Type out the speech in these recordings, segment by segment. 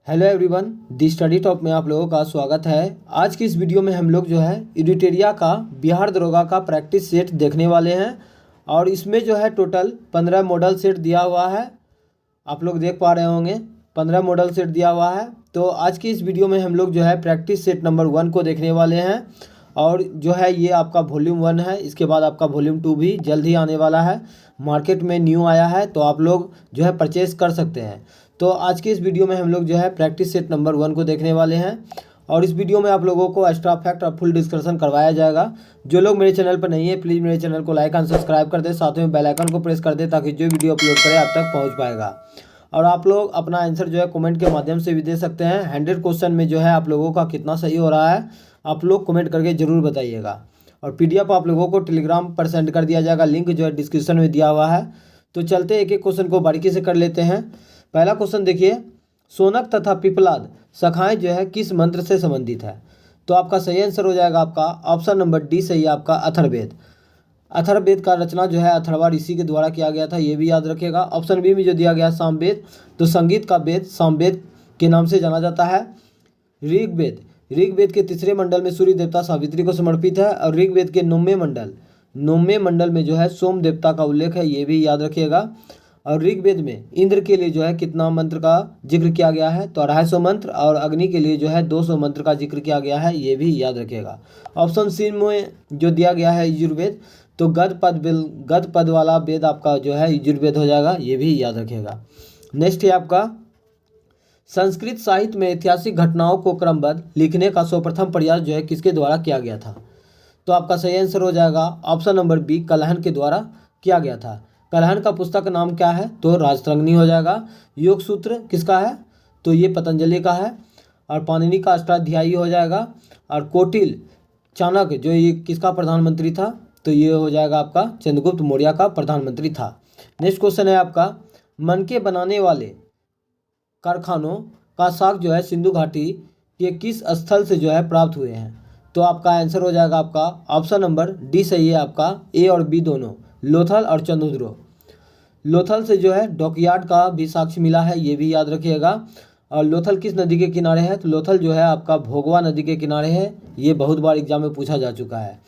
Hello everyone, दी study top में आप लोगों का स्वागत है। आज की इस वीडियो में हम लोग जो है एडिटोरिया का बिहार दरोगा का प्रैक्टिस सेट देखने वाले हैं और इसमें जो है टोटल 15 मॉडल सेट दिया हुआ है। आप लोग देख पा रहे होंगे 15 मॉडल सेट दिया हुआ है। तो आज की इस वीडियो में हम लोग जो है प्रैक्टिस सेट नंबर 1 को देखने वाले हैं और जो है ये आपका वॉल्यूम 1 है। इसके बाद आपका वॉल्यूम 2 भी जल्द ही आने वाला है, मार्केट में न्यू आया है, तो आप लोग जो है परचेस कर सकते हैं। तो आज की इस वीडियो में हम लोग जो है प्रैक्टिस सेट नंबर 1 को देखने वाले हैं और इस वीडियो में आप लोगों को एक्स्ट्रा फैक्ट और फुल डिस्कशन करवाया जाएगा। जो लोग मेरे चैनल पर नहीं है प्लीज़ मेरे चैनल को लाइक एंड सब्सक्राइब कर दे, साथ में बेल आइकन को प्रेस कर दे ताकि जो वीडियो अपलोड करें आप तक पहुंच पाएगा। और आप लोग अपना आंसर जो है कमेंट के माध्यम से भी दे सकते हैं। 100 क्वेश्चन में जो है आप लोगों का कितना सही हो रहा है आप लोग कमेंट करके ज़रूर बताइएगा। और पीडीएफ आप लोगों को टेलीग्राम पर सेंड कर दिया जाएगा, लिंक जो है डिस्क्रिप्शन में दिया हुआ है। तो चलते एक एक क्वेश्चन को बारीकी से कर लेते हैं। पहला क्वेश्चन देखिए, सोनक तथा पिपलाद शाखाएं जो है किस मंत्र से संबंधित है? तो आपका सही आंसर हो जाएगा आपका ऑप्शन नंबर डी सही है आपका अथर्ववेद। अथर्ववेद का रचना जो है अथर्वा ऋषि के द्वारा किया गया था, ये भी याद रखिएगा। ऑप्शन बी में जो दिया गया सामवेद, तो संगीत का वेद सामवेद के नाम से जाना जाता है। ऋग्वेद, ऋग्वेद के तीसरे मंडल में सूर्य देवता सावित्री को समर्पित है और ऋग्वेद के 9वें मंडल में जो है सोम देवता का उल्लेख है, ये भी याद रखिएगा। और ऋग्वेद में इंद्र के लिए जो है कितना मंत्र का जिक्र किया गया है? तो 250 मंत्र और अग्नि के लिए जो है 200 मंत्र का जिक्र किया गया है, ये भी याद रखिएगा। ऑप्शन सी में जो दिया गया है यजुर्वेद, तो गद पद वाला वेद आपका जो है यजुर्वेद हो जाएगा, ये भी याद रखिएगा। नेक्स्ट है आपका, संस्कृत साहित्य में ऐतिहासिक घटनाओं को क्रमबद्ध लिखने का सर्वप्रथम प्रयास जो है किसके द्वारा किया गया था? तो आपका सही आंसर हो जाएगा ऑप्शन नंबर बी कलहन के द्वारा किया गया था। कलहन का पुस्तक का नाम क्या है? तो राजतरंगिणी हो जाएगा। योग सूत्र किसका है? तो ये पतंजलि का है। और पाणिनि का अष्टाध्यायी हो जाएगा। और कौटिल्य चाणक्य जो ये किसका प्रधानमंत्री था? तो ये हो जाएगा आपका चंद्रगुप्त मौर्य का प्रधानमंत्री था। नेक्स्ट क्वेश्चन है आपका, मनके बनाने वाले कारखानों का साक्ष्य जो है सिंधु घाटी के किस स्थल से जो है प्राप्त हुए हैं? तो आपका आंसर हो जाएगा आपका ऑप्शन नंबर डी सही है आपका, ए और बी दोनों, लोथल और चंद्रद्रोह। लोथल से जो है डॉकयार्ड का भी साक्ष्य मिला है, ये भी याद रखिएगा। और लोथल किस नदी के किनारे है? तो लोथल जो है आपका भोगवा नदी के किनारे है, ये बहुत बार एग्जाम में पूछा जा चुका है।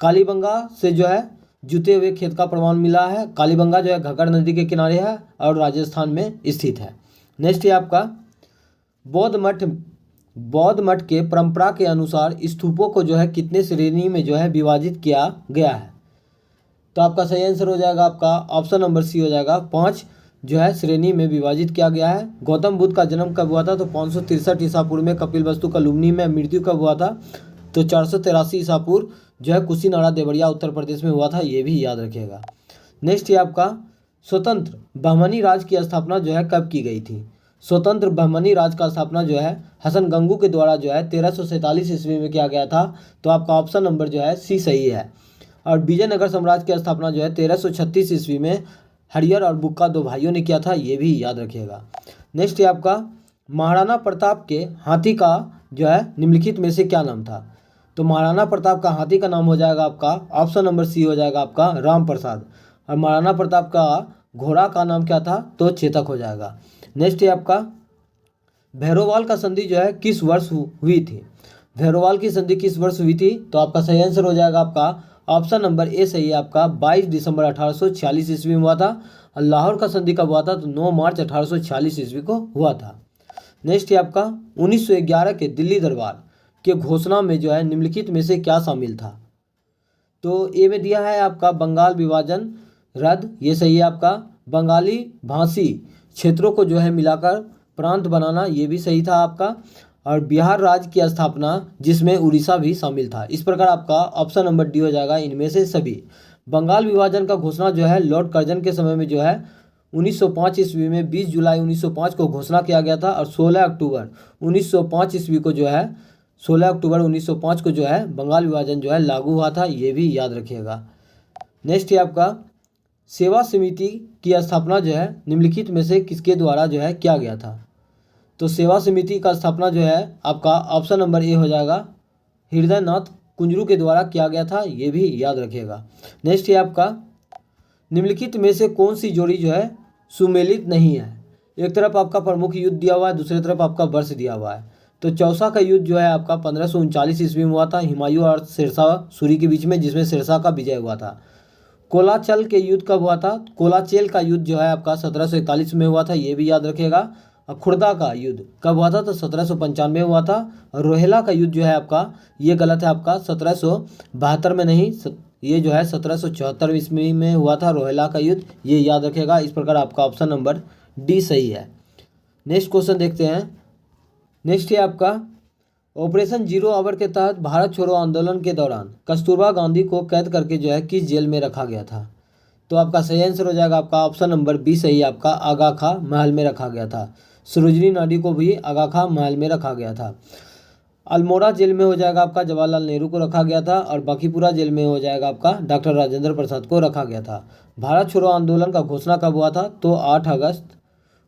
कालीबंगा से जो है जुते हुए खेत का प्रमाण मिला है। कालीबंगा जो है घग्गर नदी के किनारे है और राजस्थान में स्थित है। नेक्स्ट है आपका, बौद्ध मठ के परंपरा के अनुसार स्तूपों को जो है कितने श्रेणी में जो है विभाजित किया गया है? तो आपका सही आंसर हो जाएगा आपका ऑप्शन नंबर सी हो जाएगा, 5 जो है श्रेणी में विभाजित किया गया है। गौतम बुद्ध का जन्म कब हुआ था? तो 563 ईसा पूर्व में। कपिलवस्तु का लुम्बिनी में मृत्यु कब हुआ था? तो 483 ईसा पूर्व जो है कुशीनाड़ा देवरिया उत्तर प्रदेश में हुआ था, ये भी याद रखिएगा। नेक्स्ट है आपका, स्वतंत्र बहमनी राज की स्थापना जो है कब की गई थी? स्वतंत्र बहमनी राज का स्थापना जो है हसन गंगू के द्वारा जो है 1347 ईस्वी में किया गया था। तो आपका ऑप्शन नंबर जो है सी सही है। और विजयनगर साम्राज्य की स्थापना जो है 1336 ईस्वी में हरियर और बुक्का दो भाइयों ने किया था, ये भी याद रखिएगा। नेक्स्ट है आपका, महाराणा प्रताप के हाथी का जो है निम्नलिखित में से क्या नाम था? तो महाराणा प्रताप का हाथी का नाम हो जाएगा आपका ऑप्शन नंबर सी हो जाएगा आपका राम प्रसाद। और महाराणा प्रताप का घोड़ा का नाम क्या था? तो चेतक हो जाएगा। नेक्स्ट है आपका, भैरोवाल का संधि जो है किस वर्ष हुई थी? भैरोवाल की संधि किस वर्ष हुई थी? तो आपका सही आंसर हो जाएगा आपका ऑप्शन नंबर ए सही है आपका, 22 दिसंबर 1846 ईस्वी में हुआ था। और लाहौर का संधि कब हुआ था? तो 9 मार्च 1846 ईस्वी को हुआ था। नेक्स्ट है आपका, 1911 के दिल्ली दरबार के घोषणा में जो है निम्नलिखित में से क्या शामिल था? तो ए में दिया है आपका बंगाल विभाजन रद्द, ये सही है आपका। बंगाली भाषी क्षेत्रों को जो है मिलाकर प्रांत बनाना, ये भी सही था आपका। और बिहार राज्य की स्थापना जिसमें उड़ीसा भी शामिल था। इस प्रकार आपका ऑप्शन नंबर डी हो जाएगा इनमें से सभी। बंगाल विभाजन का घोषणा जो है लॉर्ड कर्जन के समय में जो है 1905 ईस्वी में 20 जुलाई 1905 को घोषणा किया गया था। और 16 अक्टूबर 1905 ईस्वी को जो है 16 अक्टूबर 1905 को जो है बंगाल विभाजन जो है लागू हुआ था, ये भी याद रखिएगा। नेक्स्ट है आपका, सेवा समिति की स्थापना जो है निम्नलिखित में से किसके द्वारा जो है किया गया था? तो सेवा समिति का स्थापना जो है आपका ऑप्शन नंबर ए हो जाएगा, हृदयनाथ कुंजरू के द्वारा किया गया था, ये भी याद रखिएगा। नेक्स्ट है आपका, निम्नलिखित में से कौन सी जोड़ी जो है सुमेलित नहीं है? एक तरफ आपका प्रमुख युद्ध दिया हुआ है, दूसरी तरफ आपका वर्ष दिया हुआ है। तो चौसा का युद्ध जो है आपका 1539 ईस्वी में हुआ था हुमायूं और शेरशाह सूरी के बीच में, जिसमें शेरशाह का विजय हुआ था। कोलाचल के युद्ध कब हुआ था? कोलाचेल का युद्ध जो है आपका 1741 में हुआ था, ये भी याद रखिएगा। और खुर्दा का युद्ध कब हुआ था? तो 1795 में हुआ था। और रोहेला का युद्ध जो है आपका, ये गलत है आपका, 1772 में नहीं, ये जो है 1774 ईस्वी में हुआ था रोहेला का युद्ध, ये याद रखिएगा। इस प्रकार आपका ऑप्शन नंबर डी सही है। नेक्स्ट क्वेश्चन देखते हैं। नेक्स्ट है आपका, ऑपरेशन जीरो आवर के तहत भारत छोड़ो आंदोलन के दौरान कस्तूरबा गांधी को कैद करके जो है किस जेल में रखा गया था? तो आपका सही आंसर हो जाएगा आपका ऑप्शन नंबर बी सही, आपका आगा खां महल में रखा गया था। सरोजिनी नायडू को भी आगा खां महल में रखा गया था। अल्मोड़ा जेल में हो जाएगा आपका जवाहरलाल नेहरू को रखा गया था। और बांकीपुरा जेल में हो जाएगा आपका डॉक्टर राजेंद्र प्रसाद को रखा गया था। भारत छोड़ो आंदोलन का घोषणा कब हुआ था? तो 8 अगस्त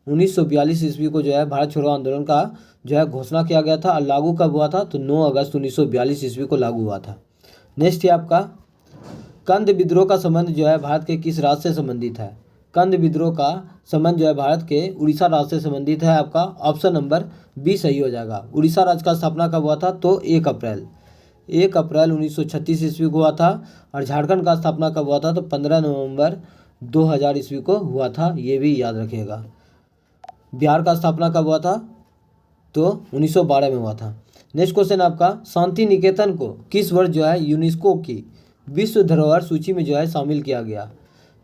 1942 ईस्वी को जो है भारत छोड़ो आंदोलन का जो है घोषणा किया गया था। और लागू कब हुआ था? तो 9 अगस्त 1942 ईस्वी को लागू हुआ था। नेक्स्ट है आपका, कंद विद्रोह का संबंध जो है भारत के किस राज्य से संबंधित है? कंद विद्रोह का संबंध जो है भारत के उड़ीसा राज्य से संबंधित है। आपका ऑप्शन नंबर बी सही हो जाएगा। उड़ीसा राज्य का स्थापना कब हुआ था? तो 1 अप्रैल 1936 ईस्वी को हुआ था। और झारखंड का स्थापना कब हुआ था? तो 15 नवंबर 2000 ईस्वी को हुआ था, ये भी याद रखिएगा। बिहार का स्थापना कब हुआ था? तो 1912 में हुआ था। नेक्स्ट क्वेश्चन आपका, शांति निकेतन को किस वर्ष जो है यूनेस्को की विश्व धरोहर सूची में जो है शामिल किया गया?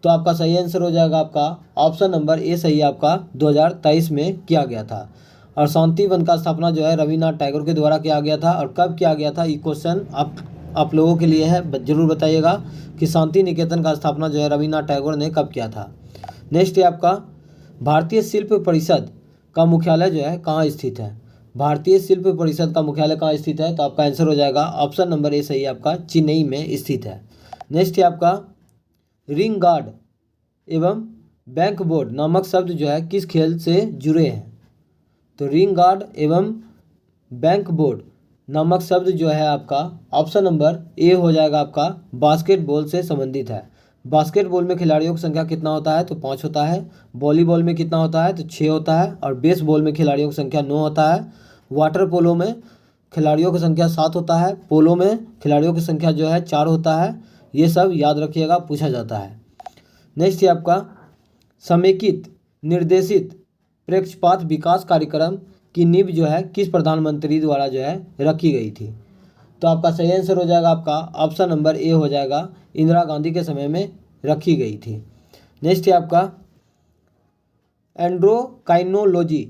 तो आपका सही आंसर हो जाएगा आपका ऑप्शन नंबर ए सही, आपका 2023 में किया गया था। और शांति वन का स्थापना जो है रविन्द्रनाथ टैगोर के द्वारा किया गया था। और कब किया गया था? ये क्वेश्चन आप लोगों के लिए है, जरूर बताइएगा कि शांति निकेतन का स्थापना जो है रविन्द्रनाथ टैगोर ने कब किया था। नेक्स्ट है आपका, भारतीय शिल्प परिषद का मुख्यालय जो है कहाँ स्थित है? भारतीय शिल्प परिषद का मुख्यालय कहाँ स्थित है? तो आपका आंसर हो जाएगा ऑप्शन नंबर ए सही, आपका चेन्नई में स्थित है। नेक्स्ट है आपका, रिंग गार्ड एवं बैंक बोर्ड नामक शब्द जो है किस खेल से जुड़े हैं? तो रिंग गार्ड एवं बैंक बोर्ड नामक शब्द जो है आपका ऑप्शन नंबर ए हो जाएगा, आपका बास्केटबॉल से संबंधित है। बास्केटबॉल में खिलाड़ियों की संख्या कितना होता है? तो 5 होता है। वॉलीबॉल में कितना होता है? तो 6 होता है। और बेसबॉल में खिलाड़ियों की संख्या 9 होता है। वाटर पोलो में खिलाड़ियों की संख्या 7 होता है। पोलो में खिलाड़ियों की संख्या जो है 4 होता है। ये सब याद रखिएगा, पूछा जाता है। नेक्स्ट है आपका, समेकित निर्देशित प्रेक्षपात विकास कार्यक्रम की नींव जो है किस प्रधानमंत्री द्वारा जो है रखी गई थी? तो आपका सही आंसर हो जाएगा आपका ऑप्शन नंबर ए हो जाएगा, इंदिरा गांधी के समय में रखी गई थी। नेक्स्ट है आपका, एंड्रोकाइनोलॉजी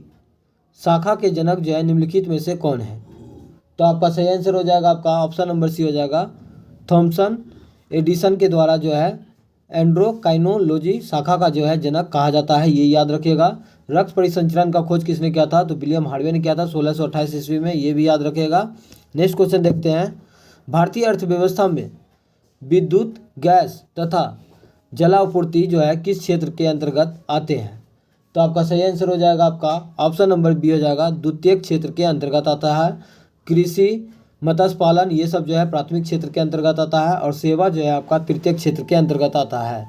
शाखा के जनक जो है निम्नलिखित में से कौन है? तो आपका सही आंसर हो जाएगा आपका ऑप्शन नंबर सी हो जाएगा, थॉमसन एडिसन के द्वारा जो है एंड्रोकाइनोलॉजी शाखा का जो है जनक कहा जाता है, ये याद रखिएगा। रक्त परिसंचरण का खोज किसने किया था? तो विलियम हार्वे ने किया था 1628 ईस्वी में, ये भी याद रखिएगा। नेक्स्ट क्वेश्चन देखते हैं, भारतीय अर्थव्यवस्था में विद्युत, गैस तथा जलापूर्ति जो है किस क्षेत्र के अंतर्गत आते हैं? तो आपका सही आंसर हो जाएगा आपका ऑप्शन नंबर बी हो जाएगा, द्वितीयक क्षेत्र के अंतर्गत आता है। कृषि, मत्स्य पालन ये सब जो है प्राथमिक क्षेत्र के अंतर्गत आता है। और सेवा जो है आपका तृतीयक क्षेत्र के अंतर्गत आता है।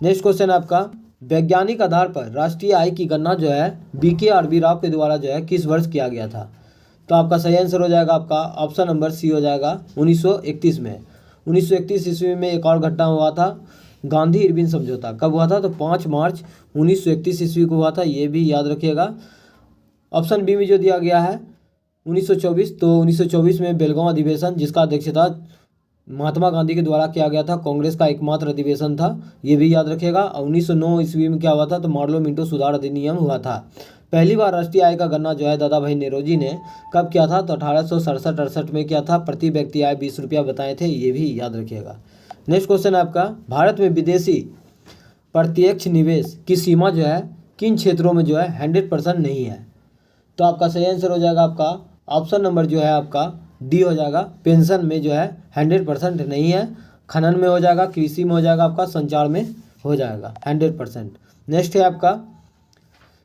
नेक्स्ट क्वेश्चन आपका, वैज्ञानिक आधार पर राष्ट्रीय आय की गणना जो है BKRB राव के द्वारा जो है किस वर्ष किया गया था? तो आपका सही आंसर हो जाएगा आपका ऑप्शन नंबर सी हो जाएगा 1931 में। 1931 ईस्वी में एक और घटना हुआ था, गांधी इरविन समझौता। कब हुआ था? तो 5 मार्च 1931 ईस्वी को हुआ था, ये भी याद रखिएगा। ऑप्शन बी में जो दिया गया है 1924, तो 1924 में बेलगांव अधिवेशन जिसका अध्यक्षता महात्मा गांधी के द्वारा किया गया था, कांग्रेस का एकमात्र अधिवेशन था, ये भी याद रखिएगा। 1909 ईस्वी में क्या हुआ था? तो मार्लो मिंटो सुधार अधिनियम हुआ था। पहली बार राष्ट्रीय आय का गणना जो है दादा भाई नेरोजी ने कब किया था? तो 1867-68 में किया था। प्रति व्यक्ति आय 20 रुपया बताए थे, ये भी याद रखिएगा। नेक्स्ट क्वेश्चन आपका, भारत में विदेशी प्रत्यक्ष निवेश की सीमा जो है किन क्षेत्रों में जो है 100% नहीं है? तो आपका सही आंसर हो जाएगा आपका ऑप्शन नंबर जो है आपका डी हो जाएगा, पेंशन में जो है 100% नहीं है। खनन में हो जाएगा, कृषि में हो जाएगा, आपका संचार में हो जाएगा 100%। नेक्स्ट है आपका,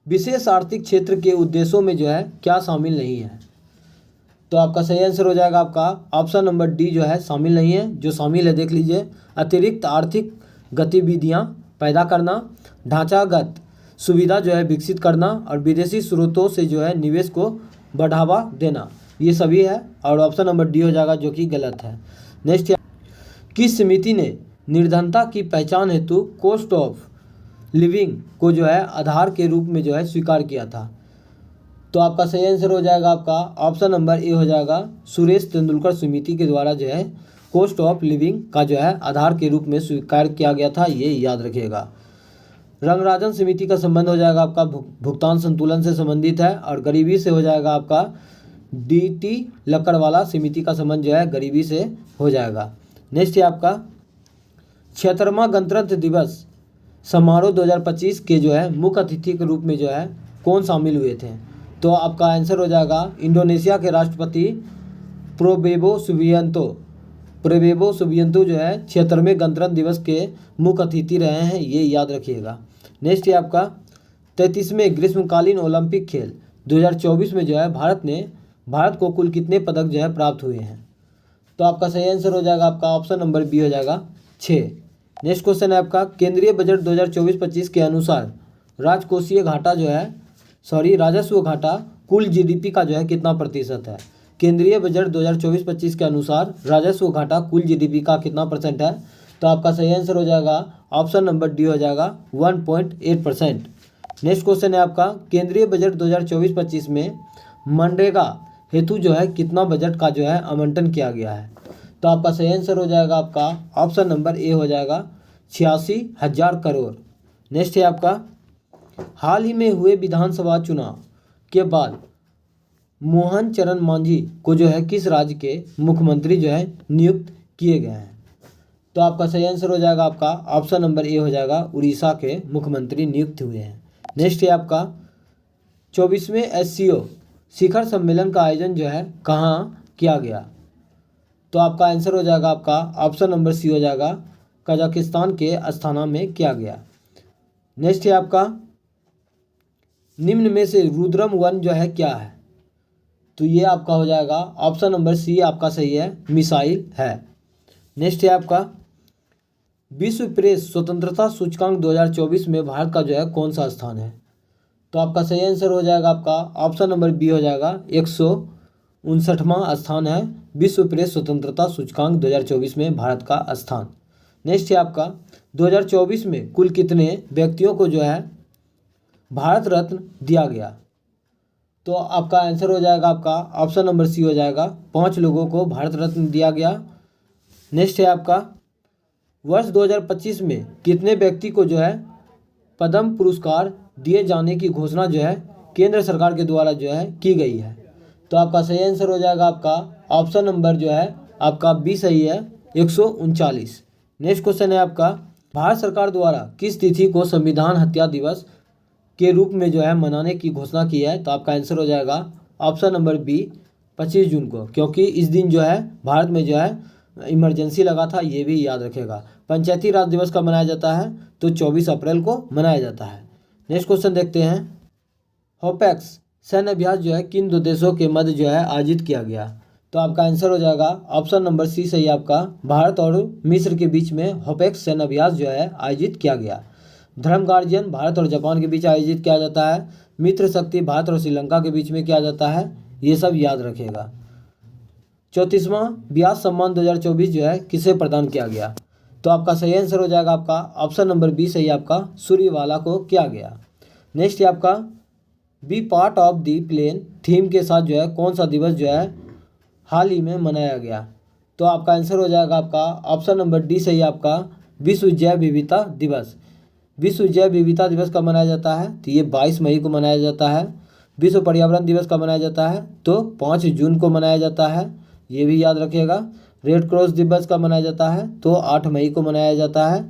विशेष आर्थिक क्षेत्र के उद्देश्यों में जो है क्या शामिल नहीं है? तो आपका सही आंसर हो जाएगा आपका ऑप्शन नंबर डी जो है शामिल नहीं है। जो शामिल है देख लीजिए, अतिरिक्त आर्थिक गतिविधियां पैदा करना, ढांचागत सुविधा जो है विकसित करना और विदेशी स्रोतों से जो है निवेश को बढ़ावा देना, ये सभी है। और ऑप्शन नंबर डी हो जाएगा जो कि गलत है। नेक्स्ट, किस समिति ने निर्धनता की पहचान हेतु कॉस्ट ऑफ लिविंग को जो है आधार के रूप में जो है स्वीकार किया था? तो आपका सही आंसर हो जाएगा आपका ऑप्शन नंबर ए हो जाएगा, सुरेश तेंदुलकर समिति के द्वारा जो है कॉस्ट ऑफ लिविंग का जो है आधार के रूप में स्वीकार किया गया था, ये याद रखिएगा। रंगराजन समिति का संबंध हो जाएगा आपका भुगतान संतुलन से संबंधित है, और गरीबी से हो जाएगा आपका DT लकड़वाला समिति का संबंध जो है गरीबी से हो जाएगा। नेक्स्ट है आपका 76वां गणतंत्र दिवस समारोह 2025 के जो है मुख्य अतिथि के रूप में जो है कौन शामिल हुए थे? तो आपका आंसर हो जाएगा इंडोनेशिया के राष्ट्रपति प्रोबेबो सुबियांतो जो है 76वें गणतंत्र दिवस के मुख्य अतिथि रहे हैं, ये याद रखिएगा। नेक्स्ट है आपका 33वें ग्रीष्मकालीन ओलंपिक खेल 2024 में जो है भारत को कुल कितने पदक जो है प्राप्त हुए हैं? तो आपका सही आंसर हो जाएगा आपका ऑप्शन नंबर बी हो जाएगा 6। नेक्स्ट क्वेश्चन है आपका केंद्रीय बजट 2024-25 के अनुसार राजस्व घाटा कुल GDP का जो है कितना प्रतिशत है? केंद्रीय बजट 2024-25 के अनुसार राजस्व घाटा कुल GDP का कितना परसेंट है? तो आपका सही आंसर हो जाएगा ऑप्शन नंबर डी हो जाएगा 1.8%। नेक्स्ट क्वेश्चन है आपका केंद्रीय बजट 2024-25 में मनरेगा हेतु जो है कितना बजट का जो है आवंटन किया गया है? तो आपका सही आंसर हो जाएगा आपका ऑप्शन नंबर ए हो जाएगा 86,000 करोड़। नेक्स्ट है आपका हाल ही में हुए विधानसभा चुनाव के बाद मोहन चरण मांझी को जो है किस राज्य के मुख्यमंत्री जो है नियुक्त किए गए हैं? तो आपका सही आंसर हो जाएगा आपका ऑप्शन नंबर ए हो जाएगा उड़ीसा के मुख्यमंत्री नियुक्त हुए हैं। नेक्स्ट है आपका 24वें SCO शिखर सम्मेलन का आयोजन जो है कहाँ किया गया? तो आपका आंसर हो जाएगा आपका ऑप्शन नंबर सी हो जाएगा कजाकिस्तान के अस्थाना में किया गया। नेक्स्ट है आपका निम्न में से रुद्रम वन जो है क्या है? तो ये आपका हो जाएगा ऑप्शन नंबर सी आपका सही है, मिसाइल है। नेक्स्ट है आपका विश्व प्रेस स्वतंत्रता सूचकांक 2024 में भारत का जो है कौन सा स्थान है? तो आपका सही आंसर हो जाएगा आपका ऑप्शन नंबर बी हो जाएगा 159वां स्थान है विश्व प्रेस स्वतंत्रता सूचकांक 2024 में भारत का स्थान। नेक्स्ट है आपका 2024 में कुल कितने व्यक्तियों को जो है भारत रत्न दिया गया? तो आपका आंसर हो जाएगा आपका ऑप्शन नंबर सी हो जाएगा 5 लोगों को भारत रत्न दिया गया। नेक्स्ट है आपका वर्ष 2025 में कितने व्यक्ति को जो है पद्म पुरस्कार दिए जाने की घोषणा जो है केंद्र सरकार के द्वारा जो है की गई है? तो आपका सही आंसर हो जाएगा आपका ऑप्शन नंबर जो है आपका बी सही है 139। नेक्स्ट क्वेश्चन है आपका भारत सरकार द्वारा किस तिथि को संविधान हत्या दिवस के रूप में जो है मनाने की घोषणा की है? तो आपका आंसर हो जाएगा ऑप्शन नंबर बी 25 जून को, क्योंकि इस दिन जो है भारत में जो है इमरजेंसी लगा था, ये भी याद रखेगा। पंचायती राज दिवस कब मनाया जाता है? तो 24 अप्रैल को मनाया जाता है। नेक्स्ट क्वेश्चन देखते हैं होपेक्स सैन्य अभ्यास जो है किन 2 देशों के मध्य जो है आयोजित किया गया? तो आपका आंसर हो जाएगा ऑप्शन नंबर सी सही आपका भारत और मिस्र के बीच में होपेक्स सैन्य अभ्यास जो है आयोजित किया गया। धर्म गार्जियन भारत और जापान के बीच आयोजित किया जाता है। मित्र शक्ति भारत और श्रीलंका के बीच में किया जाता है, ये सब याद रखेगा। 34वां व्यास सम्मान 2024 जो है किसे प्रदान किया गया? तो आपका सही आंसर हो जाएगा आपका ऑप्शन नंबर बी सही आपका सूर्यवाला को किया गया। नेक्स्ट है आपका B part of the plain theme के साथ जो है कौन सा दिवस जो है हाल ही में मनाया गया? तो आपका आंसर हो जाएगा आपका ऑप्शन नंबर डी सही आपका विश्व जैव विविधता दिवस। विश्व जैव विविधता दिवस कब मनाया जाता है? तो ये 22 मई को मनाया जाता है। विश्व पर्यावरण दिवस कब मनाया जाता है? तो 5 जून को मनाया जाता है, ये भी याद रखिएगा। रेड क्रॉस दिवस कब मनाया जाता है? तो 8 मई को मनाया जाता है।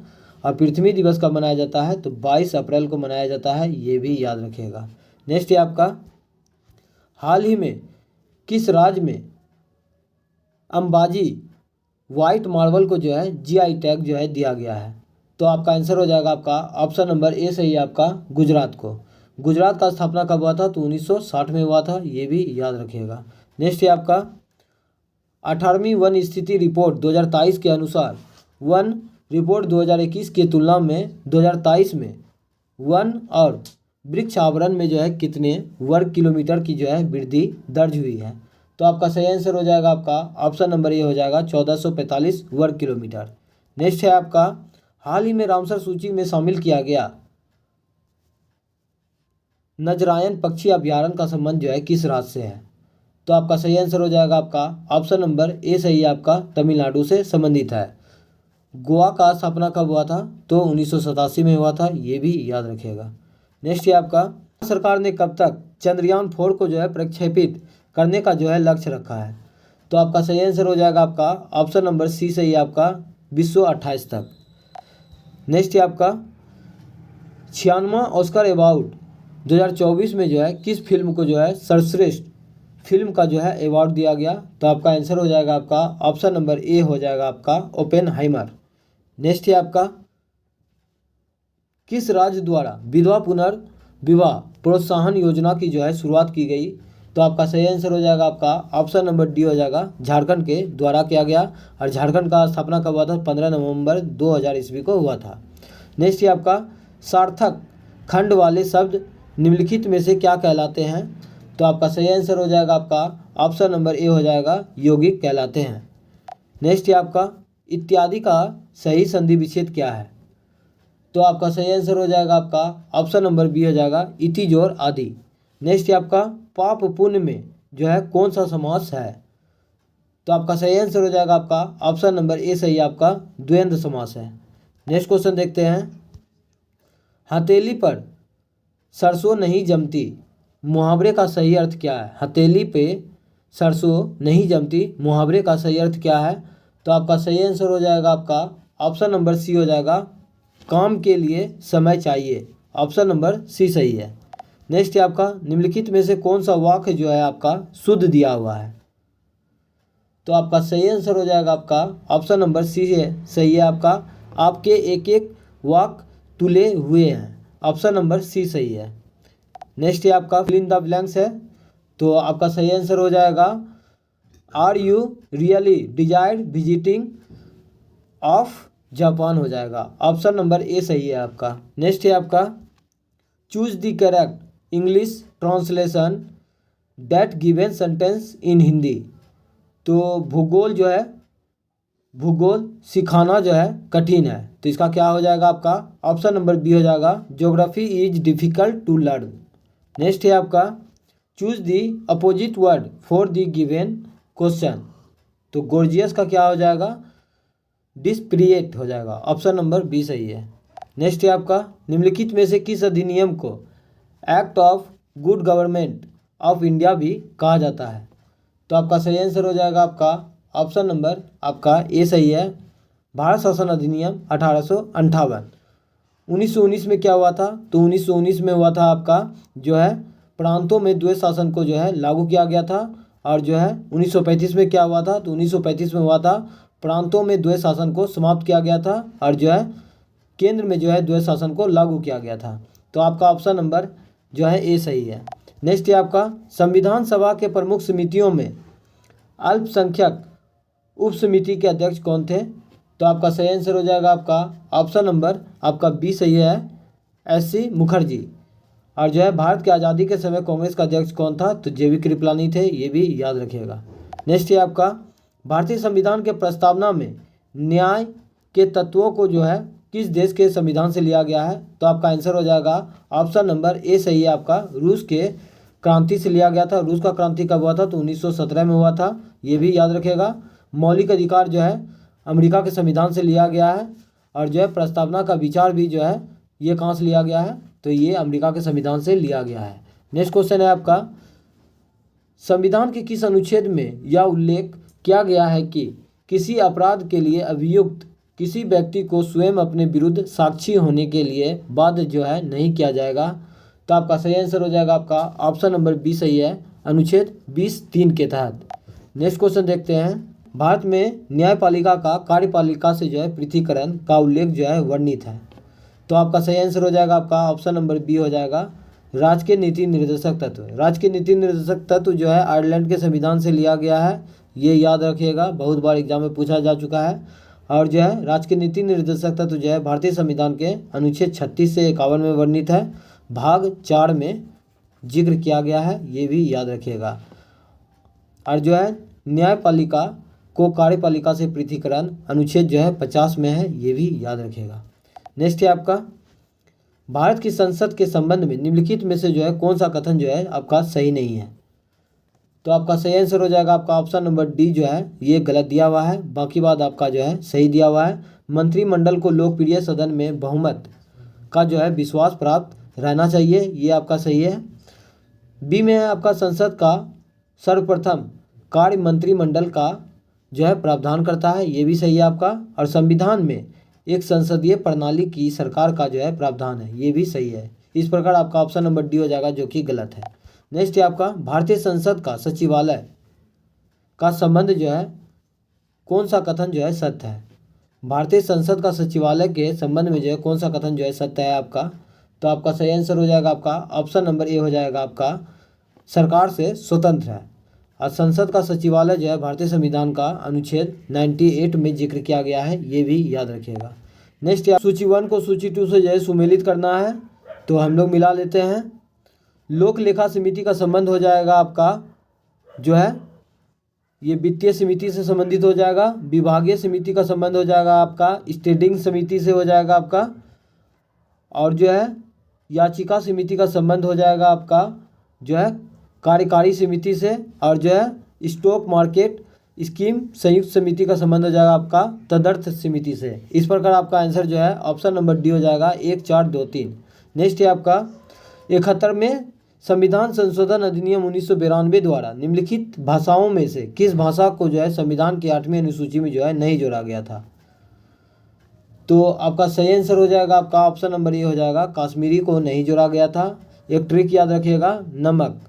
और पृथ्वी दिवस कब मनाया जाता है? तो 22 अप्रैल को मनाया जाता है, ये भी याद रखिएगा। नेक्स्ट है आपका हाल ही में किस राज्य में अंबाजी वाइट मार्बल को जो है GI टैग जो है दिया गया है? तो आपका आंसर हो जाएगा आपका ऑप्शन नंबर ए सही आपका गुजरात को। गुजरात का स्थापना कब हुआ था? तो 1960 में हुआ था, ये भी याद रखिएगा। नेक्स्ट है आपका 18वीं वन स्थिति रिपोर्ट 2023 के अनुसार वन रिपोर्ट 2021 की तुलना में 2023 में वन और वृक्ष आवरण में जो है कितने वर्ग किलोमीटर की जो है वृद्धि दर्ज हुई है? तो आपका सही आंसर हो जाएगा आपका ऑप्शन नंबर ए हो जाएगा 1445 वर्ग किलोमीटर। नेक्स्ट है आपका, हाल ही में रामसर सूची में शामिल किया गया नजरायन पक्षी अभ्यारण्य का संबंध जो है किस राज्य से है? तो आपका सही आंसर हो जाएगा आपका ऑप्शन नंबर ए सही है, आपका तमिलनाडु से संबंधित है। गोवा का स्थापना कब हुआ था? तो 1987 में हुआ था, ये भी याद रखिएगा। नेक्स्ट है आपका, सरकार ने कब तक चंद्रयान 4 को जो है प्रक्षेपित करने का जो है लक्ष्य रखा है? तो आपका सही आंसर हो जाएगा आपका ऑप्शन नंबर सी सही है, आपका 2028 तक। नेक्स्ट है आपका, 96वां ऑस्कर अवार्ड 2024 में जो है किस फिल्म को जो है सर्वश्रेष्ठ फिल्म का जो है अवार्ड दिया गया? तो आपका आंसर हो जाएगा आपका ऑप्शन नंबर ए हो जाएगा आपका ओपेनहाइमर। नेक्स्ट है आपका, किस राज्य द्वारा विधवा पुनर्विवाह प्रोत्साहन योजना की जो है शुरुआत की गई? तो आपका सही आंसर हो जाएगा आपका ऑप्शन नंबर डी हो जाएगा झारखंड के द्वारा किया गया, और झारखंड का स्थापना कब हुआ था? 15 नवंबर 2000 ईस्वी को हुआ था। नेक्स्ट है आपका, सार्थक खंड वाले शब्द निम्नलिखित में से क्या कहलाते हैं? तो आपका सही आंसर हो जाएगा आपका ऑप्शन नंबर ए हो जाएगा यौगिक कहलाते हैं। नेक्स्ट है आपका, इत्यादि का सही संधि विच्छेद क्या है? तो आपका सही आंसर हो जाएगा आपका ऑप्शन नंबर बी हो जाएगा इति जोर आदि। नेक्स्ट है आपका, पाप पुण्य में जो है कौन सा समास है? तो आपका सही आंसर हो जाएगा आपका ऑप्शन नंबर ए सही आपका द्वंद्व समास है। नेक्स्ट क्वेश्चन देखते हैं, हथेली पर सरसों नहीं जमती मुहावरे का सही अर्थ क्या है? हथेली पे सरसों नहीं जमती मुहावरे का सही अर्थ क्या है? तो आपका सही आंसर हो जाएगा आपका ऑप्शन नंबर सी हो जाएगा काम के लिए समय चाहिए। ऑप्शन नंबर सी सही है। नेक्स्ट है आपका, निम्नलिखित में से कौन सा वाक्य जो है आपका शुद्ध दिया हुआ है? तो आपका सही आंसर हो जाएगा आपका ऑप्शन नंबर सी है सही है, आपका आपके एक एक वाक्य तुले हुए हैं। ऑप्शन नंबर सी सही है। नेक्स्ट है आपका, फिल इन द ब्लैंक्स है, तो आपका सही आंसर हो जाएगा are you really desired visiting of Japan हो जाएगा। ऑप्शन नंबर ए सही है आपका। नेक्स्ट है आपका, choose the correct English translation that given sentence in Hindi. तो भूगोल जो है भूगोल सिखाना जो है कठिन है, तो इसका क्या हो जाएगा आपका ऑप्शन नंबर बी हो जाएगा geography is difficult to learn. Next है आपका, choose the opposite word for the given question. तो गोर्जियस का क्या हो जाएगा डिस्प्रिएट हो जाएगा। ऑप्शन नंबर बी सही है। नेक्स्ट है आपका, निम्नलिखित में से किस अधिनियम को act of good government of India भी कहा जाता है? तो आपका सही आंसर हो जाएगा आपका ऑप्शन नंबर आपका ए सही है, भारत शासन अधिनियम 1858। 1919 में क्या हुआ था? तो 1919 में हुआ था आपका जो है प्रांतों में द्वैत शासन को जो है लागू किया गया था, और जो है 1935 में क्या हुआ था? तो 1935 में हुआ था प्रांतों में द्वैत शासन को समाप्त किया गया था, और जो है केंद्र में जो है द्वैत शासन को लागू किया गया था। तो आपका ऑप्शन नंबर जो है ए सही है। नेक्स्ट है आपका, संविधान सभा के प्रमुख समितियों में अल्पसंख्यक उप समिति के अध्यक्ष कौन थे? तो आपका सही आंसर हो जाएगा आपका ऑप्शन नंबर आपका बी सही है, एस.सी. मुखर्जी। और जो है भारत की आज़ादी के समय कांग्रेस का अध्यक्ष कौन था? तो जे.वी. कृपलानी थे, ये भी याद रखिएगा। नेक्स्ट है आपका, भारतीय संविधान के प्रस्तावना में न्याय के तत्वों को जो है किस देश के संविधान से लिया गया है? तो आपका आंसर हो जाएगा ऑप्शन नंबर ए सही है, आपका रूस के क्रांति से लिया गया था। रूस का क्रांति कब हुआ था? तो 1917 में हुआ था, ये भी याद रखिएगा। मौलिक अधिकार जो है अमेरिका के संविधान से लिया गया है, और जो है प्रस्तावना का विचार भी जो है ये कहाँ से लिया गया है? तो ये अमेरिका के संविधान से लिया गया है। नेक्स्ट क्वेश्चन है आपका, संविधान के किस अनुच्छेद में यह उल्लेख किया गया है कि किसी अपराध के लिए अभियुक्त किसी व्यक्ति को स्वयं अपने विरुद्ध साक्षी होने के लिए बाध्य जो है नहीं किया जाएगा? तो आपका सही आंसर हो जाएगा आपका ऑप्शन नंबर बी सही है, अनुच्छेद 20(3) के तहत। नेक्स्ट क्वेश्चन देखते हैं, भारत में न्यायपालिका का कार्यपालिका से जो है पृथकीकरण का उल्लेख जो है वर्णित है। तो आपका सही आंसर हो जाएगा आपका ऑप्शन नंबर बी हो जाएगा, राजकीय नीति निर्देशक तत्व। राजकीय नीति निर्देशक तत्व जो है आयरलैंड के संविधान से लिया गया है, ये याद रखिएगा, बहुत बार एग्जाम में पूछा जा चुका है। और जो है राजकीय नीति निर्देशक तत्व जो है भारतीय संविधान के अनुच्छेद 36 से 51 में वर्णित है। भाग 4 में जिक्र किया गया है, ये भी याद रखिएगा। और जो है न्यायपालिका को कार्यपालिका से पृथकीकरण अनुच्छेद जो है 50 में है, ये भी याद रखिएगा। नेक्स्ट है आपका भारत की संसद के संबंध में निम्नलिखित में से जो है कौन सा कथन जो है आपका सही नहीं है। तो आपका सही आंसर हो जाएगा आपका ऑप्शन नंबर डी जो है ये गलत दिया हुआ है, बाकी बात आपका जो है सही दिया हुआ है। मंत्रिमंडल को लोकप्रिय सदन में बहुमत का जो है विश्वास प्राप्त रहना चाहिए, ये आपका सही है। बी में है आपका संसद का सर्वप्रथम कार्य मंत्रिमंडल का जो है प्रावधान करता है, ये भी सही है आपका। और संविधान में एक संसदीय प्रणाली की सरकार का जो है प्रावधान है, ये भी सही है। इस प्रकार आपका ऑप्शन नंबर डी हो जाएगा जो कि गलत है। नेक्स्ट है आपका भारतीय संसद का सचिवालय का संबंध जो है कौन सा कथन जो है सत्य है। भारतीय संसद का सचिवालय के संबंध में जो है कौन सा कथन जो है सत्य है आपका। तो आपका सही आंसर हो जाएगा आपका ऑप्शन नंबर ए हो जाएगा आपका सरकार से स्वतंत्र है। और संसद का सचिवालय जो है भारतीय संविधान का अनुच्छेद 98 में जिक्र किया गया है, ये भी याद रखिएगा। नेक्स्ट सूची 1 को सूची 2 से जो है सुमेलित करना है, तो हम लोग मिला लेते हैं। लोक लेखा समिति का संबंध हो जाएगा आपका जो है ये वित्तीय समिति से संबंधित हो जाएगा। विभागीय समिति का संबंध हो जाएगा आपका स्टैंडिंग समिति से हो जाएगा आपका। और जो है याचिका समिति का संबंध हो जाएगा आपका जो है कार्यकारी समिति से। और जो है स्टॉक मार्केट स्कीम संयुक्त समिति का संबंध हो जाएगा आपका तदर्थ समिति से। इस प्रकार आपका आंसर जो है ऑप्शन नंबर डी हो जाएगा 1 4 2 3। नेक्स्ट है आपका 71 में संविधान संशोधन अधिनियम 1992 द्वारा निम्नलिखित भाषाओं में से किस भाषा को जो है संविधान की 8वीं अनुसूची में जो है नहीं जोड़ा गया था। तो आपका सही आंसर हो जाएगा आपका ऑप्शन नंबर ए हो जाएगा कश्मीरी को नहीं जोड़ा गया था। एक ट्रिक याद रखिएगा, नमक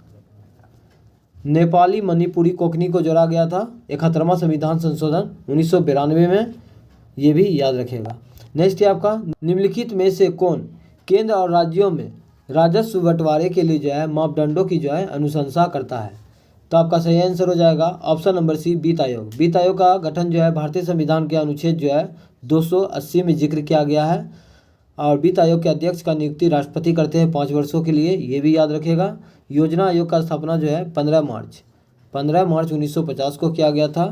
नेपाली मणिपुरी कोंकणी को जोड़ा गया था 71वां संविधान संशोधन 1992 में, ये भी याद रखिएगा। नेक्स्ट है आपका निम्नलिखित में से कौन केंद्र और राज्यों में राजस्व बंटवारे के लिए जो है मापदंडों की जो है अनुशंसा करता है। तो आपका सही आंसर हो जाएगा ऑप्शन नंबर सी वित्त आयोग। वित्त आयोग का गठन जो है भारतीय संविधान के अनुच्छेद जो है 280 में जिक्र किया गया है। और वित्त आयोग के अध्यक्ष का नियुक्ति राष्ट्रपति करते हैं 5 वर्षों के लिए, ये भी याद रखिएगा। योजना आयोग का स्थापना जो है 15 मार्च 1950 को किया गया था।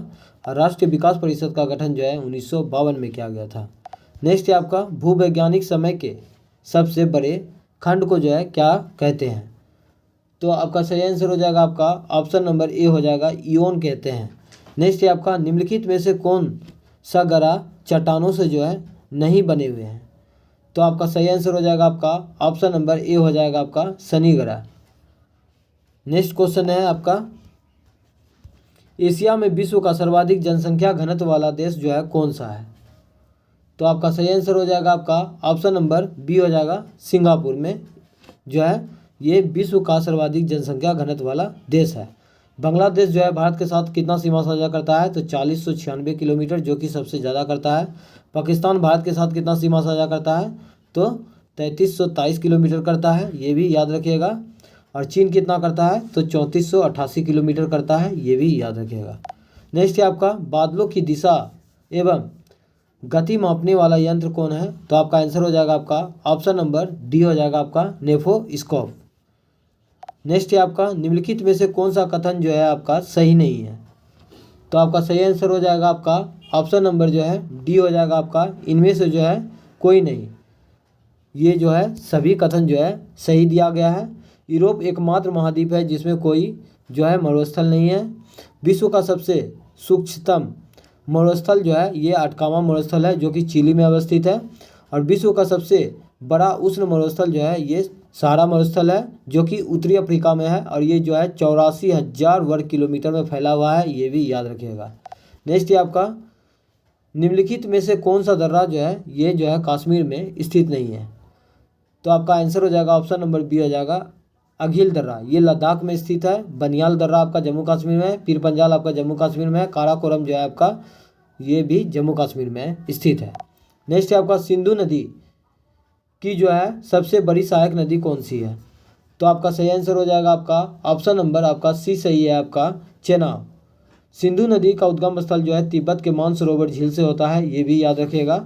और राष्ट्रीय विकास परिषद का गठन जो है 1952 में किया गया था। नेक्स्ट है आपका भूवैज्ञानिक समय के सबसे बड़े खंड को जो है क्या कहते हैं। तो आपका सही आंसर हो जाएगा आपका ऑप्शन नंबर ए हो जाएगा इयोन कहते हैं। नेक्स्ट है आपका निम्नलिखित में से कौन सा गरा चट्टानों से जो है नहीं बने हुए हैं। तो आपका सही आंसर हो जाएगा आपका ऑप्शन नंबर ए हो जाएगा आपका शनि ग्रह। नेक्स्ट क्वेश्चन है आपका एशिया में विश्व का सर्वाधिक जनसंख्या घनत्व वाला देश जो है कौन सा है। तो आपका सही आंसर हो जाएगा आपका ऑप्शन नंबर बी हो जाएगा सिंगापुर में जो है ये विश्व का सर्वाधिक जनसंख्या घनत्व वाला देश है। बांग्लादेश जो है भारत के साथ कितना सीमा साझा करता है। तो 4096 किलोमीटर जो कि सबसे ज़्यादा करता है। पाकिस्तान भारत के साथ कितना सीमा साझा करता है। तो 3323 किलोमीटर करता है, ये भी याद रखिएगा। और चीन कितना करता है। तो 3488 किलोमीटर करता है, ये भी याद रखिएगा। नेक्स्ट है आपका बादलों की दिशा एवं गति मापने वाला यंत्र कौन है। तो आपका आंसर हो जाएगा आपका ऑप्शन नंबर डी हो जाएगा आपका नेफोस्कोप। नेक्स्ट है आपका निम्नलिखित में से कौन सा कथन जो है आपका सही नहीं है। तो आपका सही आंसर हो जाएगा आपका ऑप्शन नंबर जो है डी हो जाएगा आपका इनमें से जो है कोई नहीं। ये जो है सभी कथन जो है सही दिया गया है। यूरोप एकमात्र महाद्वीप है जिसमें कोई जो है मरुस्थल नहीं है। विश्व का सबसे सूक्ष्मतम मरुस्थल जो है ये अटकामा मरुस्थल है जो कि चिली में अवस्थित है। और विश्व का सबसे बड़ा उष्ण मरुस्थल जो है ये सहारा मरुस्थल है जो कि उत्तरी अफ्रीका में है। और ये जो है 84,000 वर्ग किलोमीटर में फैला हुआ है, ये भी याद रखिएगा। नेक्स्ट है आपका निम्नलिखित में से कौन सा दर्रा जो है ये जो है कश्मीर में स्थित नहीं है। तो आपका आंसर हो जाएगा ऑप्शन नंबर बी हो जाएगा अघिल दर्रा, ये लद्दाख में स्थित है। बनियाल दर्रा आपका जम्मू कश्मीर में है। पीर पंजाल आपका जम्मू कश्मीर में है। काराकोरम जो है आपका ये भी जम्मू कश्मीर में स्थित है। नेक्स्ट है आपका सिंधु नदी की जो है सबसे बड़ी सहायक नदी कौन सी है। तो आपका सही आंसर हो जाएगा आपका ऑप्शन नंबर आपका सी सही है आपका चेनाब। सिंधु नदी का उद्गम स्थल जो है तिब्बत के मानसरोवर झील से होता है, ये भी याद रखिएगा।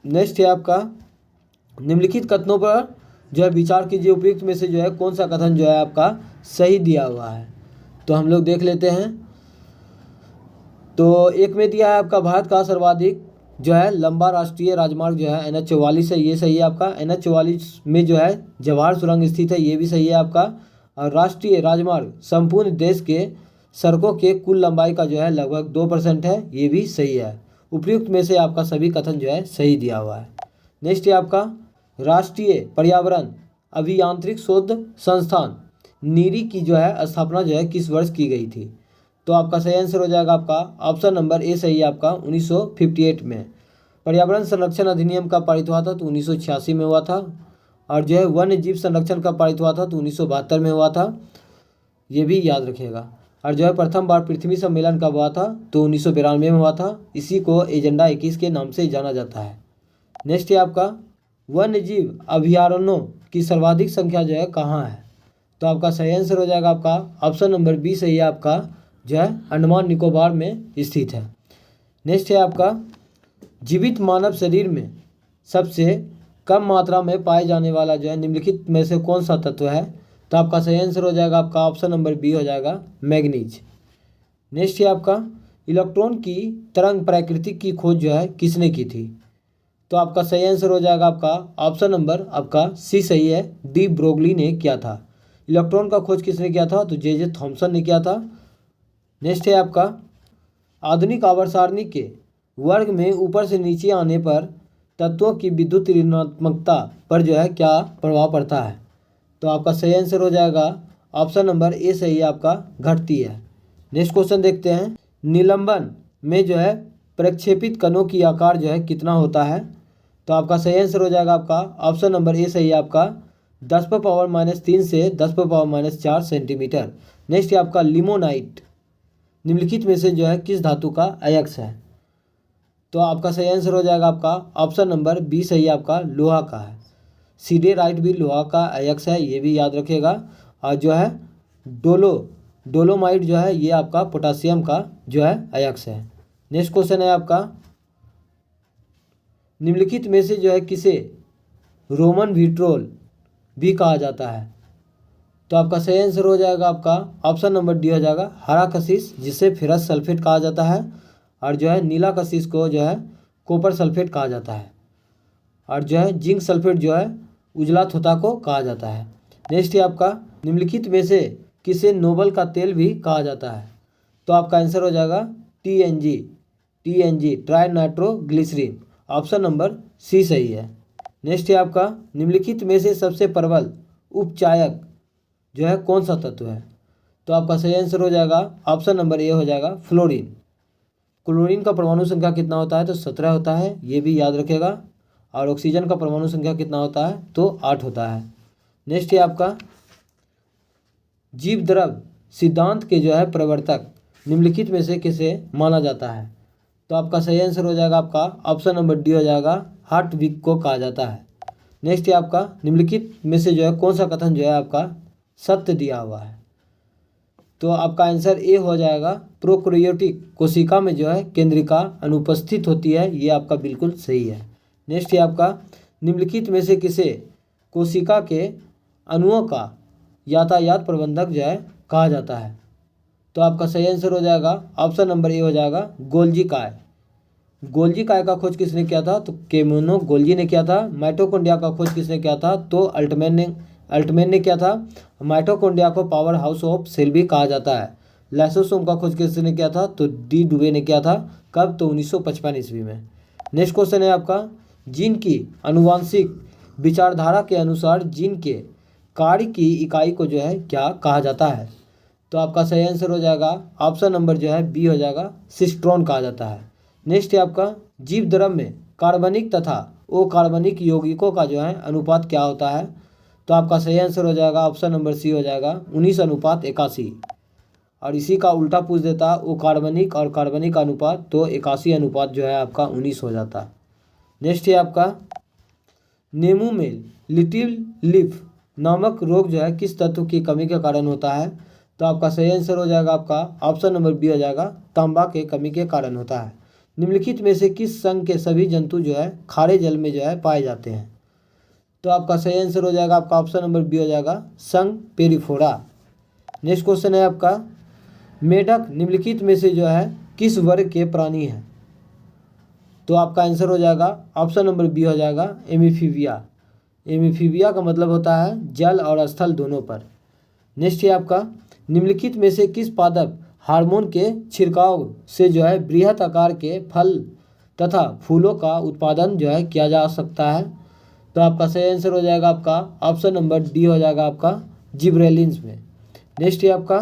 नेक्स्ट है आपका निम्नलिखित कथनों पर जो है विचार कीजिए उपयुक्त में से जो है कौन सा कथन जो है आपका सही दिया हुआ है। तो हम लोग देख लेते हैं। तो एक में दिया है आपका भारत का सर्वाधिक जो है लंबा राष्ट्रीय राजमार्ग जो है NH44 है, ये सही है आपका। NH44 में जो है जवाहर सुरंग स्थित है, ये भी सही है आपका। और राष्ट्रीय राजमार्ग संपूर्ण देश के सड़कों के कुल लंबाई का जो है लगभग 2% है, ये भी सही है। उपयुक्त में से आपका सभी कथन जो है सही दिया हुआ है। नेक्स्ट है आपका राष्ट्रीय पर्यावरण अभियांत्रिक शोध संस्थान नीरी की जो है स्थापना जो है किस वर्ष की गई थी। तो आपका सही आंसर हो जाएगा आपका ऑप्शन नंबर ए सही है आपका 1958 में। पर्यावरण संरक्षण अधिनियम का पारित हुआ था तो 1986 में हुआ था। और जो है वन्य जीव संरक्षण का पारित हुआ था तो 1972 में हुआ था, ये भी याद रखिएगा। और जो है प्रथम बार पृथ्वी सम्मेलन कब हुआ था तो 1992 में हुआ था। इसी को एजेंडा 21 के नाम से जाना जाता है। नेक्स्ट है आपका वन्य जीव अभयारण्यों की सर्वाधिक संख्या जो है कहाँ है। तो आपका सही आंसर हो जाएगा आपका ऑप्शन नंबर बी सही है आपका जो है अंडमान निकोबार में स्थित है। नेक्स्ट है आपका जीवित मानव शरीर में सबसे कम मात्रा में पाए जाने वाला जो है निम्नलिखित में से कौन सा तत्व है। तो आपका सही आंसर हो जाएगा आपका ऑप्शन नंबर बी हो जाएगा मैग्नीज। नेक्स्ट है आपका इलेक्ट्रॉन की तरंग प्रकृति की खोज जो है किसने की थी। तो आपका सही आंसर हो जाएगा आपका ऑप्शन नंबर आपका सी सही है, डी ब्रोगली ने किया था। इलेक्ट्रॉन का खोज किसने किया था तो जे थॉमसन ने किया था। नेक्स्ट है आपका आधुनिक आवर्त सारणी के वर्ग में ऊपर से नीचे आने पर तत्वों की विद्युत ऋणात्मकता पर जो है क्या प्रभाव पड़ता है। तो आपका सही आंसर हो जाएगा ऑप्शन नंबर ए सही है आपका घटती है। नेक्स्ट क्वेश्चन देखते हैं निलंबन में जो है प्रक्षेपित कणों की आकार जो है कितना होता है। तो आपका सही आंसर हो जाएगा आपका ऑप्शन नंबर ए सही है आपका 10⁻³ से 10⁻⁴ सेंटीमीटर। नेक्स्ट है आपका लिमोनाइट निम्नलिखित में से जो है किस धातु का अयस्क है। तो आपका सही आंसर हो जाएगा आपका ऑप्शन नंबर बी सही है आपका लोहा का है। सीडेराइट भी लोहा का अयस्क है, ये भी याद रखिएगा। और जो है डोलोमाइट जो है ये आपका पोटासियम का जो है अयस्क है। नेक्स्ट क्वेश्चन है आपका निम्नलिखित में से जो है किसे रोमन विट्रोल भी कहा जाता है। तो आपका सही आंसर हो जाएगा आपका ऑप्शन नंबर डी हो जाएगा हरा कशिश, जिसे फेरस सल्फेट कहा जाता है। और जो है नीला कशिश को जो है कॉपर सल्फेट कहा जाता है। और जो है जिंक सल्फेट जो है उजला थोथा को कहा जाता है। नेक्स्ट है आपका निम्नलिखित में से किसे नोबल का तेल भी कहा जाता है। तो आपका आंसर हो जाएगा TNG trinitroglycerin, option number C सही है। नेक्स्ट है आपका निम्नलिखित में से सबसे प्रबल उपचायक जो है कौन सा तत्व है। तो आपका सही आंसर हो जाएगा ऑप्शन नंबर ए हो जाएगा फ्लोरीन। क्लोरीन का परमाणु संख्या कितना होता है तो 17 होता है, ये भी याद रखेगा। और ऑक्सीजन का परमाणु संख्या कितना होता है तो 8 होता है। नेक्स्ट है आपका जीव द्रव सिद्धांत के जो है प्रवर्तक निम्नलिखित में से किसे माना जाता है। तो आपका सही आंसर हो जाएगा आपका ऑप्शन नंबर डी हो जाएगा हार्टविक को कहा जाता है। नेक्स्ट है आपका निम्नलिखित में से जो है कौन सा कथन जो है आपका सत्य दिया हुआ है। तो आपका आंसर ए हो जाएगा प्रोकैरियोटिक कोशिका में जो है केंद्रिका अनुपस्थित होती है, ये आपका बिल्कुल सही है। नेक्स्ट है आपका निम्नलिखित में से किसे कोशिका के अणुओं का यातायात प्रबंधक जो है कहा जाता है। तो आपका सही आंसर हो जाएगा ऑप्शन नंबर ए हो जाएगा गोल्जी काय। गोल्जी काय का खोज किसने किया था तो केमेनो गोल्जी ने किया था। माइटोकॉन्ड्रिया का खोज किसने किया था तो अल्टमैन ने किया था। माइटोकॉन्ड्रिया को पावर हाउस ऑफ सेल भी कहा जाता है। लाइसोसोम का खोज किसने किया था तो डी डुबे ने किया था। कब तो 1955 ईस्वी में। नेक्स्ट क्वेश्चन है आपका जीन की आनुवांशिक विचारधारा के अनुसार जीन के कार्य की इकाई को जो है क्या कहा जाता है। तो आपका सही आंसर हो जाएगा ऑप्शन नंबर जो है बी हो जाएगा सिस्ट्रॉन कहा जाता है। नेक्स्ट है आपका जीव द्रव में कार्बनिक तथा अकार्बनिक यौगिकों का जो है अनुपात क्या होता है। तो आपका सही आंसर हो जाएगा ऑप्शन नंबर सी हो जाएगा 19:81। और इसी का उल्टा पूछ देता अकार्बनिक और कार्बनिक अनुपात तो 81 जो है आपका 19 हो जाता। नेक्स्ट है आपका नींबू में लिटिल लीफ नामक रोग जो है किस तत्व की कमी के कारण होता है। तो आपका सही आंसर हो जाएगा आपका ऑप्शन नंबर बी हो जाएगा तांबा के कमी के कारण होता है। निम्नलिखित में से किस संघ के सभी जंतु जो है खारे जल में जो है पाए जाते हैं। तो आपका सही आंसर हो जाएगा आपका ऑप्शन नंबर बी हो जाएगा संघ पेरिफोरा। नेक्स्ट क्वेश्चन है आपका, मेढक निम्नलिखित में से जो है किस वर्ग के प्राणी हैं? तो आपका आंसर हो जाएगा ऑप्शन नंबर बी हो जाएगा एमिफीबिया। एमिफीबिया का मतलब होता है जल और स्थल दोनों पर। नेक्स्ट है आपका, निम्नलिखित में से किस पादप हार्मोन के छिड़काव से जो है बृहत आकार के फल तथा फूलों का उत्पादन जो है किया जा सकता है? तो आपका सही आंसर हो जाएगा आपका ऑप्शन नंबर डी हो जाएगा आपका जिब्रेलिन्स में। नेक्स्ट है आपका,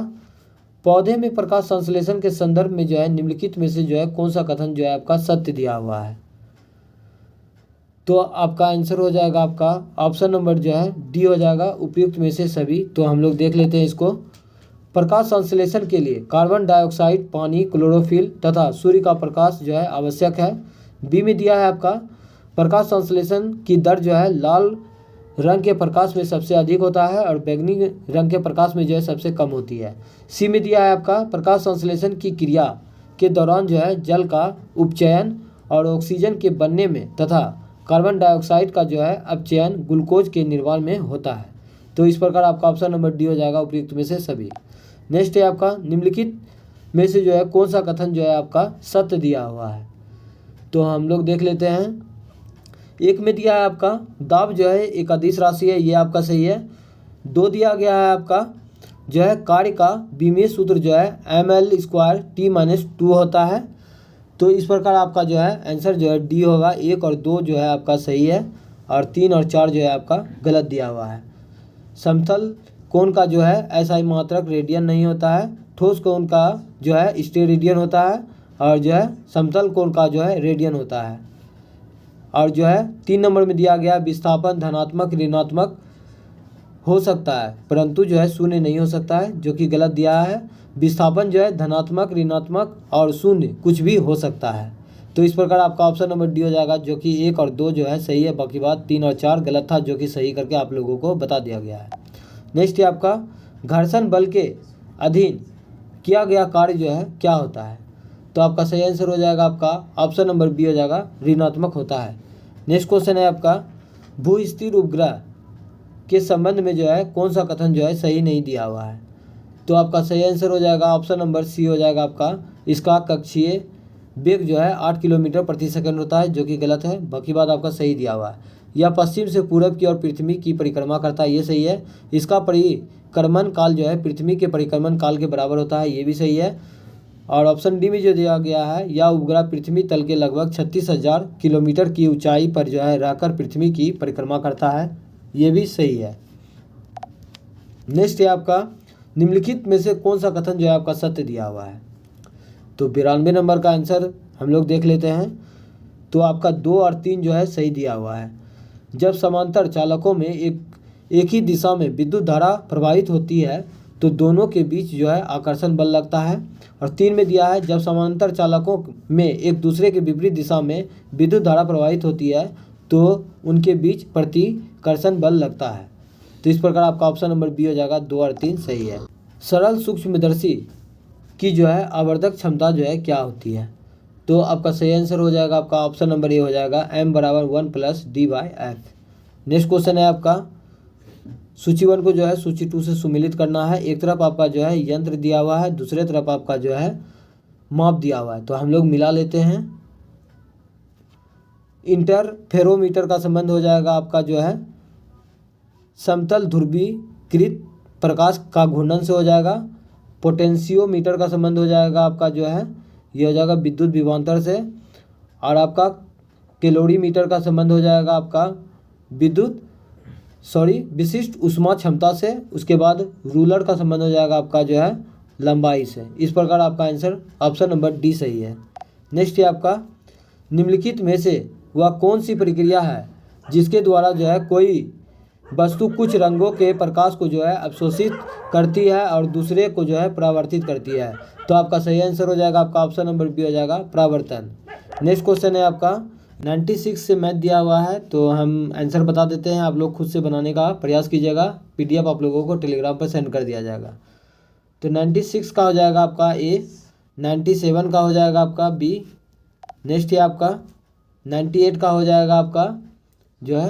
पौधे में प्रकाश संश्लेषण के संदर्भ में जो है निम्नलिखित में से जो है कौन सा कथन जो है आपका सत्य दिया हुआ है? तो आपका आंसर हो जाएगा आपका ऑप्शन नंबर जो है डी हो जाएगा उपयुक्त में से सभी। तो हम लोग देख लेते हैं इसको। प्रकाश संश्लेषण के लिए कार्बन डाइऑक्साइड, पानी, क्लोरोफिल तथा सूर्य का प्रकाश जो है आवश्यक है। बी में दिया है आपका प्रकाश संश्लेषण की दर जो है लाल रंग के प्रकाश में सबसे अधिक होता है और बैंगनी रंग के प्रकाश में जो है सबसे कम होती है। सी में दिया है आपका प्रकाश संश्लेषण की क्रिया के दौरान जो है जल का उपचयन और ऑक्सीजन के बनने में तथा कार्बन डाइऑक्साइड का जो है अपचयन ग्लूकोज के निर्माण में होता है। तो इस प्रकार आपका ऑप्शन नंबर डी हो जाएगा उपयुक्त में से सभी। नेक्स्ट है आपका, निम्नलिखित में से जो है कौन सा कथन जो है आपका सत्य दिया हुआ है? तो हम लोग देख लेते हैं। एक में दिया है आपका दाब जो है एक अदिश राशि है, ये आपका सही है। दो दिया गया है आपका जो है कार्य का बीमीय सूत्र जो है ml² t-2 होता है। तो इस प्रकार आपका जो है आंसर जो है डी होगा। एक और दो जो है आपका सही है और तीन और चार जो है आपका गलत दिया हुआ है। समतल कोण का जो है एसआई मात्रक रेडियन नहीं होता है। ठोस कोण का जो है स्टेरेडियन होता है और जो है समतल कोण का जो है रेडियन होता है। और जो है 3 नंबर में दिया गया विस्थापन धनात्मक ऋणात्मक हो सकता है परंतु जो है शून्य नहीं हो सकता है, जो कि गलत दिया है। विस्थापन जो है धनात्मक ऋणात्मक और शून्य कुछ भी हो सकता है। तो इस प्रकार आपका ऑप्शन नंबर डी हो जाएगा, जो कि एक और दो जो है सही है, बाकी बात 3 और 4 गलत था, जो कि सही करके आप लोगों को बता दिया गया है। नेक्स्ट है आपका, घर्षण बल के अधीन किया गया कार्य जो है क्या होता है? तो आपका सही आंसर हो जाएगा आपका ऑप्शन नंबर बी हो जाएगा ऋणात्मक होता है। नेक्स्ट क्वेश्चन है आपका, भू स्थिर उपग्रह के संबंध में जो है कौन सा कथन जो है सही नहीं दिया हुआ है? तो आपका सही आंसर हो जाएगा ऑप्शन नंबर सी हो जाएगा आपका, इसका कक्षीय वेग जो है 8 किलोमीटर प्रति सेकंड होता है, जो कि गलत है। बाकी बात आपका सही दिया हुआ है। यह पश्चिम से पूरब की ओर पृथ्वी की परिक्रमा करता है, ये सही है। इसका परिक्रमण काल जो है पृथ्वी के परिक्रमण काल के बराबर होता है, ये भी सही है। और ऑप्शन डी में जो दिया गया है, यह उपग्रह पृथ्वी तल के लगभग 36,000 किलोमीटर की ऊंचाई पर जो है रहकर पृथ्वी की परिक्रमा करता है, ये भी सही है। नेक्स्ट है आपका, निम्नलिखित में से कौन सा कथन जो है आपका सत्य दिया हुआ है? तो 92 नंबर का आंसर हम लोग देख लेते हैं। तो आपका 2 और 3 जो है सही दिया हुआ है। जब समांतर चालकों में एक ही दिशा में विद्युत धारा प्रवाहित होती है तो दोनों के बीच जो है आकर्षण बल लगता है। और 3 में दिया है, जब समांतर चालकों में एक दूसरे के विपरीत दिशा में विद्युत धारा प्रवाहित होती है तो उनके बीच प्रतिकर्षण बल लगता है। तो इस प्रकार आपका ऑप्शन नंबर बी हो जाएगा, 2 और 3 सही है। सरल सूक्ष्मदर्शी की जो है आवर्धक क्षमता जो है क्या होती है? तो आपका सही आंसर हो जाएगा आपका ऑप्शन नंबर ए हो जाएगा, m = 1 + d/f। नेक्स्ट क्वेश्चन है आपका, सूची 1 को जो है सूची 2 से सुमिलित करना है। एक तरफ आपका जो है यंत्र दिया हुआ है, दूसरे तरफ आपका जो है माप दिया हुआ है। तो हम लोग मिला लेते हैं। इंटरफेरोमीटर का संबंध हो जाएगा आपका जो है समतल ध्रुवीकृत प्रकाश का घूर्णन से हो जाएगा। पोटेंशियोमीटर का संबंध हो जाएगा आपका जो है ये हो जाएगा विद्युत विभवांतर से। और आपका कैलोरीमीटर का संबंध हो जाएगा आपका विशिष्ट ऊष्मा क्षमता से। उसके बाद रूलर का संबंध हो जाएगा आपका जो है लंबाई से। इस प्रकार आपका आंसर ऑप्शन नंबर डी सही है। नेक्स्ट है आपका, निम्नलिखित में से वह कौन सी प्रक्रिया है जिसके द्वारा जो है कोई वस्तु कुछ रंगों के प्रकाश को जो है अवशोषित करती है और दूसरे को जो है परावर्तित करती है? तो आपका सही आंसर हो जाएगा आपका ऑप्शन नंबर बी हो जाएगा परावर्तन। नेक्स्ट क्वेश्चन है आपका, 96 से मैथ दिया हुआ है, तो हम आंसर बता देते हैं, आप लोग खुद से बनाने का प्रयास कीजिएगा। PDF आप लोगों को टेलीग्राम पर सेंड कर दिया जाएगा। तो 96 का हो जाएगा आपका ए, 97 का हो जाएगा आपका बी, नेक्स्ट है आपका 98 का हो जाएगा आपका जो है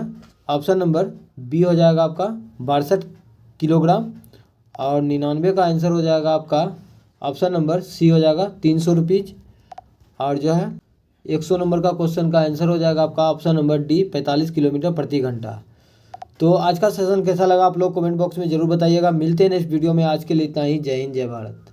ऑप्शन नंबर बी हो जाएगा आपका 62 किलोग्राम। और 99 का आंसर हो जाएगा आपका ऑप्शन नंबर सी हो जाएगा 300 रुपीज़। और जो है 100 नंबर का क्वेश्चन का आंसर हो जाएगा आपका ऑप्शन नंबर डी 45 किलोमीटर प्रति घंटा। तो आज का सेशन कैसा लगा आप लोग कमेंट बॉक्स में ज़रूर बताइएगा। मिलते हैं नेक्स्ट वीडियो में। आज के लिए इतना ही। जय हिंद, जय भारत।